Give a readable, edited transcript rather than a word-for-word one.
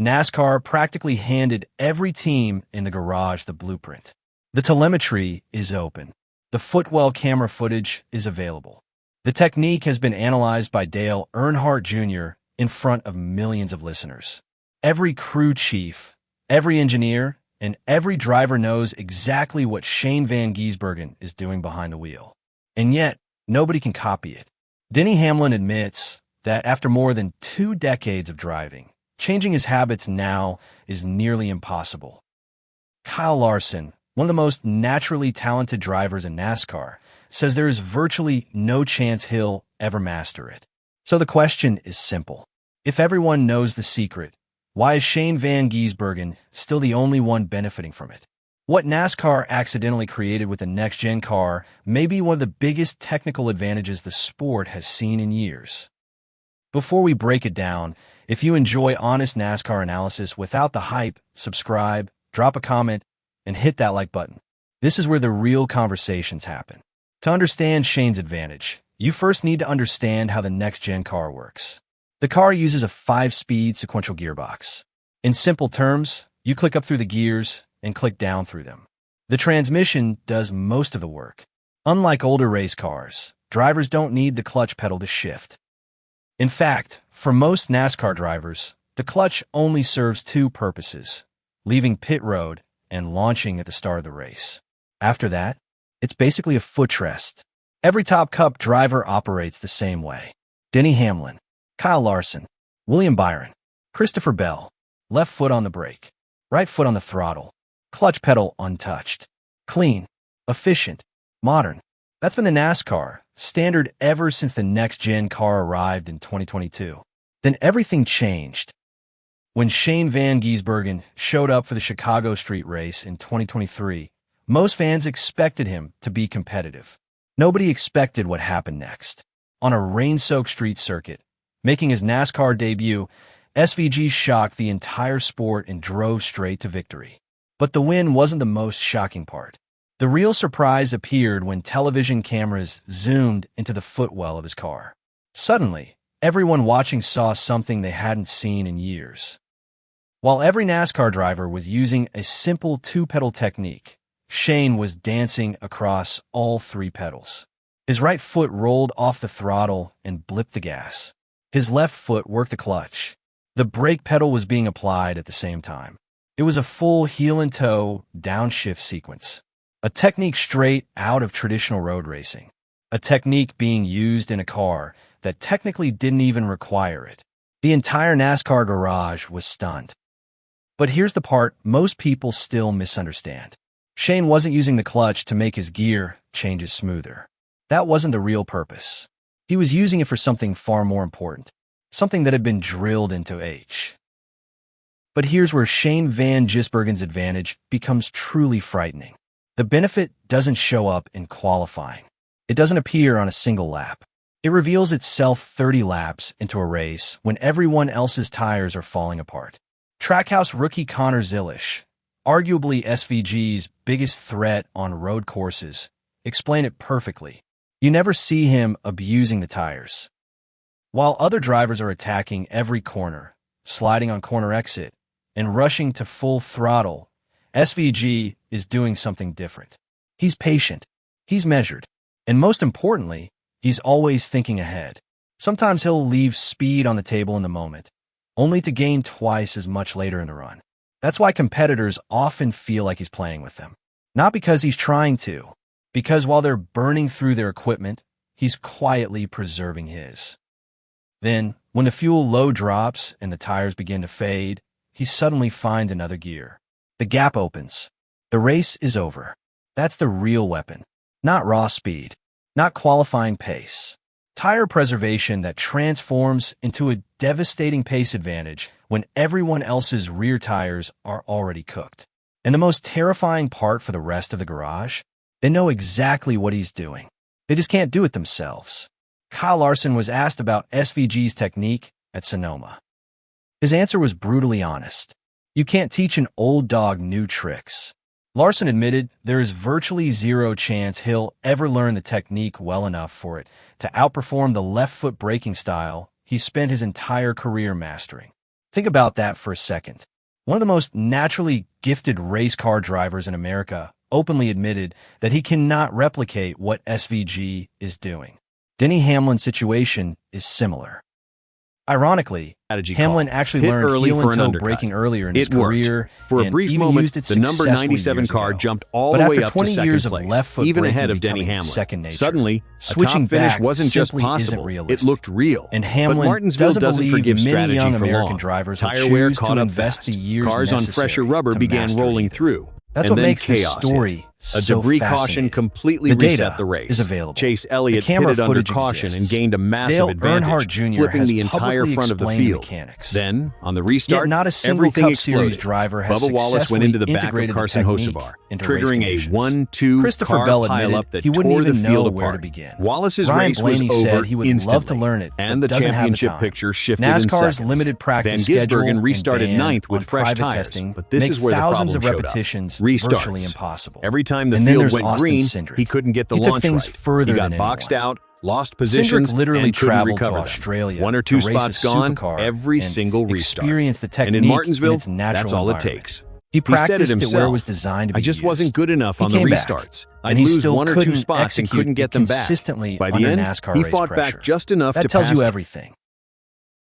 NASCAR practically handed every team in the garage the blueprint. The telemetry is open. The footwell camera footage is available. The technique has been analyzed by Dale Earnhardt Jr. in front of millions of listeners. Every crew chief, every engineer, and every driver knows exactly what Shane Van Gisbergen is doing behind the wheel. And yet, nobody can copy it. Denny Hamlin admits that after more than 2 decades of driving, changing his habits now is nearly impossible. Kyle Larson, one of the most naturally talented drivers in NASCAR, says there is virtually no chance he'll ever master it. So the question is simple. If everyone knows the secret, why is Shane Van Gisbergen still the only one benefiting from it? What NASCAR accidentally created with the next-gen car may be one of the biggest technical advantages the sport has seen in years. Before we break it down, if you enjoy honest NASCAR analysis without the hype, subscribe, drop a comment, and hit that like button. This is where the real conversations happen. To understand Shane's advantage, you first need to understand how the next-gen car works. The car uses a 5-speed sequential gearbox. In simple terms, you click up through the gears and click down through them. The transmission does most of the work. Unlike older race cars, drivers don't need the clutch pedal to shift. In fact, for most NASCAR drivers, the clutch only serves 2 purposes: leaving pit road and launching at the start of the race. After that, it's basically a footrest. Every Top Cup driver operates the same way. Denny Hamlin, Kyle Larson, William Byron, Christopher Bell, left foot on the brake, right foot on the throttle, clutch pedal untouched. Clean, efficient, modern. That's been the NASCAR standard ever since the next-gen car arrived in 2022. Then everything changed. When Shane Van Gisbergen showed up for the Chicago Street Race in 2023, most fans expected him to be competitive. Nobody expected what happened next. On a rain-soaked street circuit, making his NASCAR debut, SVG shocked the entire sport and drove straight to victory. But the win wasn't the most shocking part. The real surprise appeared when television cameras zoomed into the footwell of his car. Suddenly, everyone watching saw something they hadn't seen in years. While every NASCAR driver was using a simple 2-pedal technique, Shane was dancing across all 3 pedals. His right foot rolled off the throttle and blipped the gas. His left foot worked the clutch. The brake pedal was being applied at the same time. It was a full heel-and-toe downshift sequence. A technique straight out of traditional road racing. A technique being used in a car that technically didn't even require it. The entire NASCAR garage was stunned. But here's the part most people still misunderstand. Shane wasn't using the clutch to make his gear changes smoother. That wasn't the real purpose. He was using it for something far more important. Something that had been drilled into H. But here's where Shane Van Gisbergen's advantage becomes truly frightening. The benefit doesn't show up in qualifying. It doesn't appear on a single lap. It reveals itself 30 laps into a race when everyone else's tires are falling apart. Trackhouse rookie Connor Zilisch, arguably SVG's biggest threat on road courses, explained it perfectly. You never see him abusing the tires. While other drivers are attacking every corner, sliding on corner exit, and rushing to full throttle, SVG is doing something different. He's patient, he's measured, and most importantly, he's always thinking ahead. Sometimes he'll leave speed on the table in the moment, only to gain twice as much later in the run. That's why competitors often feel like he's playing with them. Not because he's trying to, because while they're burning through their equipment, he's quietly preserving his. Then, when the fuel load drops and the tires begin to fade, he suddenly finds another gear. The gap opens. The race is over. That's the real weapon. Not raw speed. Not qualifying pace. Tire preservation that transforms into a devastating pace advantage when everyone else's rear tires are already cooked. And the most terrifying part for the rest of the garage? They know exactly what he's doing. They just can't do it themselves. Kyle Larson was asked about SVG's technique at Sonoma. His answer was brutally honest. You can't teach an old dog new tricks. Larson admitted there is virtually zero chance he'll ever learn the technique well enough for it to outperform the left foot braking style he spent his entire career mastering. Think about that for a second. One of the most naturally gifted race car drivers in America openly admitted that he cannot replicate what SVG is doing. Denny Hamlin's situation is similar. Ironically, Hamlin actually learned heel and toe braking earlier in his career. For a brief moment, the number 97 car jumped all the way up to second place, even ahead of Denny Hamlin. Suddenly, a top finish wasn't just possible, it looked real. And Hamlin but Martinsville doesn't forgive strategy young for American long. drivers Tire wear caught up fast. Cars on fresher rubber began rolling through. That's and what then makes this chaos story hit. A debris caution completely reset the race. Is available. Chase Elliott pitted under caution and gained a massive advantage, flipping the entire front of the field. Then, on the restart, everything exploded. Bubba Wallace went into the back of Carson Hocevar, triggering a 1-2 car pileup that tore the field apart. Wallace's race was over instantly, and the championship picture shifted in seconds. Van Gisbergen restarted ninth with fresh tires, but this is where the problem showed up. Restarts. Every time the field went green, he couldn't get the launch right. He got boxed out, lost positions, and couldn't recover them. One or two spots gone, every single restart. And in Martinsville, that's all it takes. He said it himself, I just wasn't good enough on the restarts. I'd lose one or two spots and couldn't get them back. By the end, he fought back just enough to pass. That tells you everything.